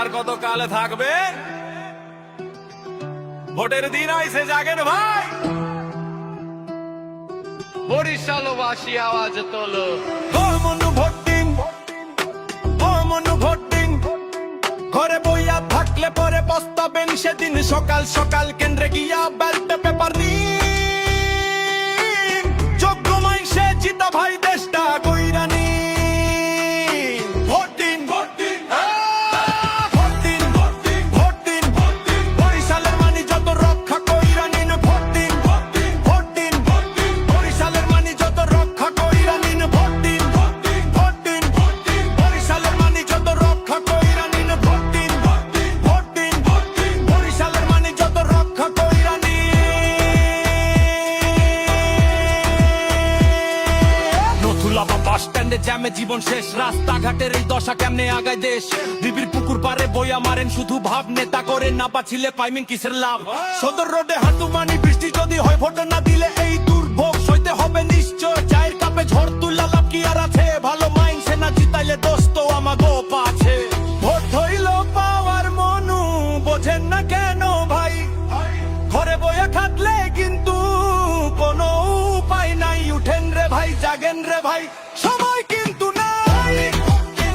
আর কত কালে থাকবে? ভোটের দিন আইসে, জাগেন ভাই। বরিশালবাসী আওয়াজ তোলো, ও মনু ভোট দিন, ও মনু ভোট দিন। ঘরে বইয়া থাকলে পরে পস্তাবেন সেদিন। সকাল সকাল কেন্দ্রে গিয়া ব্যালট পেপার নিন। যোগ্য মাইসে জিতা ভাই দেশটা কইরা নিন। ভোট দিন, ভোট দিন, ভোট দিন, ভোট দিন, ভোট দিন, ভোট দিন। বরিশালের মানি যত রক্ষা কইরা নিন। ভোট দিন, ভোট দিন, ভোট দিন, ভোট দিন। বরিশালের মানি যত রক্ষা কইরা নিন। ভোট দিন, ভোট দিন, ভোট দিন, ভোট দিন। বরিশালের মানি যত রক্ষা কইরা নিন। ভোট দিন, ভোট দিন, ভোট দিন, ভোট দিন। বরিশালের মানি যত রক্ষা কইরা নিন। নথুলা বা বাস স্ট্যান্ডে জ্যামে জীবন শেষ। রাস্তাঘাটের এই দশা কেমনে আগায় দেশ? বিবির পুকুর পারে বইয়া মারেন শুধু ভাব। নেতা করে না বাঁচিলে পাইমেন কিসের লাভ? সদর রোডে হাঁটু মানি বৃষ্টি যদি হয়, ভোট না দিলে এই দুর্ভোগ সইতে হবে নিশ্চয়। চায়ের কাপে ঝড় তুলা লাভ কি আর আছে? ভালো মাইন্ডসে না জিতাইলে দোস্ত আমাগো পাছে। ভোট হইল পাওয়ার মনু, বোঝেন না কেন ভাই? ঘরে বইয়া খাটলে কিন্তু কোনো উপায় নাই। উঠেন রে ভাই, জাগেন রে ভাই, সময় কিন্তু নাই। ভোটে,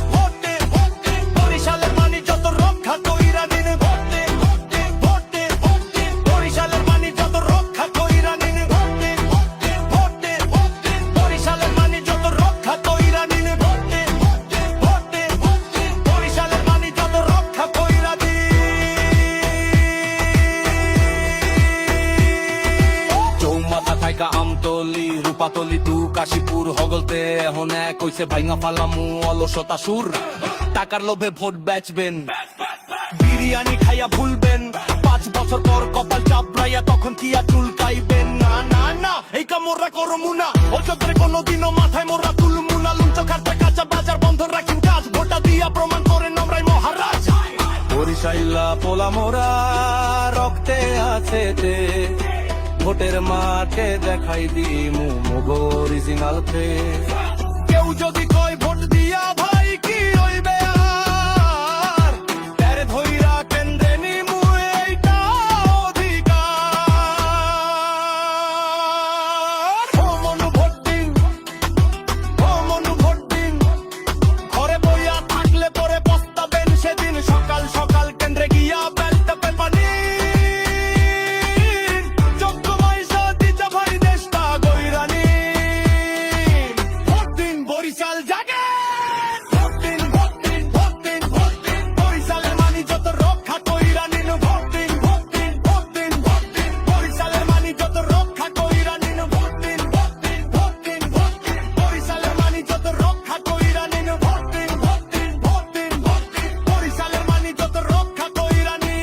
ভোটে, বরিশালের মানি যত রক্ষা কইরা নিন। ভোটে, ভোটে, ভোটে, ভোটে, বরিশালের মানি যত রক্ষা কইরা নিন। ভোটে, ভোটে, ভোটে, ভোটে, বরিশালের মানি যত রক্ষা কইরা নিন। ভোটে, ভোটে, ভোটে, ভোটে, বরিশালের মানি যত রক্ষা কইরা দিন। চৌমাথা থাইকা আমতলি, রূপাতলি টু কাশীপুর হগলতে এখন এক হইছে ভাইঙা ফালামু অলসতা সুর। টাকার লোভে ভোট বেচবেন, বিরিয়ানি খাইয়া ভুলবেন। 5 বছর পর কপাল চাপড়াইয়া তখন কি আর চুলকাইবেন? না না না, এই কামড়া করমু না। অযোগ্যে কোনোদিনও মাথায় মোরা তুলমু না। লুঞ্চ খাটে কাঁচা বাজার বন্ধ রাখিন কাজ। ভোটা দিয়া প্রমাণ করেন আমরাই মহারাজ। বরিশাইলা পোলা মোরা রক্তে আছে তে। ভোটের মাঠে দেখাই দিমু মগো অরিজিনাল ফে। কেউ যদি কয় ভোট দিয়া ভাই কি হইবে আর? তারে ধইরা কেন্দ্রে নিমু, এইটা অধিকার। ও মনু ভোট দিন, ও মনু ভোট দিন। ঘরে বইয়া থাকলে পরে পস্তাবেন সেদিন। সকাল সকাল কেন্দ্রে গিয়া ব্যালট পেপার নিন। যোগ্য মাইসা দিতে ভাই দেশটা কইরা নিন। ভোট দিন, বরিশাল জাগেন। ভোট দিন, ভোট দিন, ভোট দিন, ভোট দিন। বরিশালের মানি যত রক্ষা কইরা নিন। ভোট দিন, ভোট দিন, ভোট দিন, ভোট দিন। বরিশালের মানি যত রক্ষা কইরা নিন। ভোট দিন, ভোট দিন, ভোট দিন, ভোট দিন। বরিশালের মানি যত রক্ষা কইরা নিন। ভোট দিন, ভোট দিন, ভোট দিন, ভোট দিন। বরিশালের মানি যত রক্ষা কইরা নিন।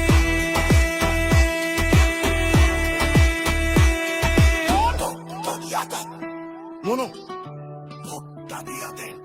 মনু, ভোটটা দিয়া দেন।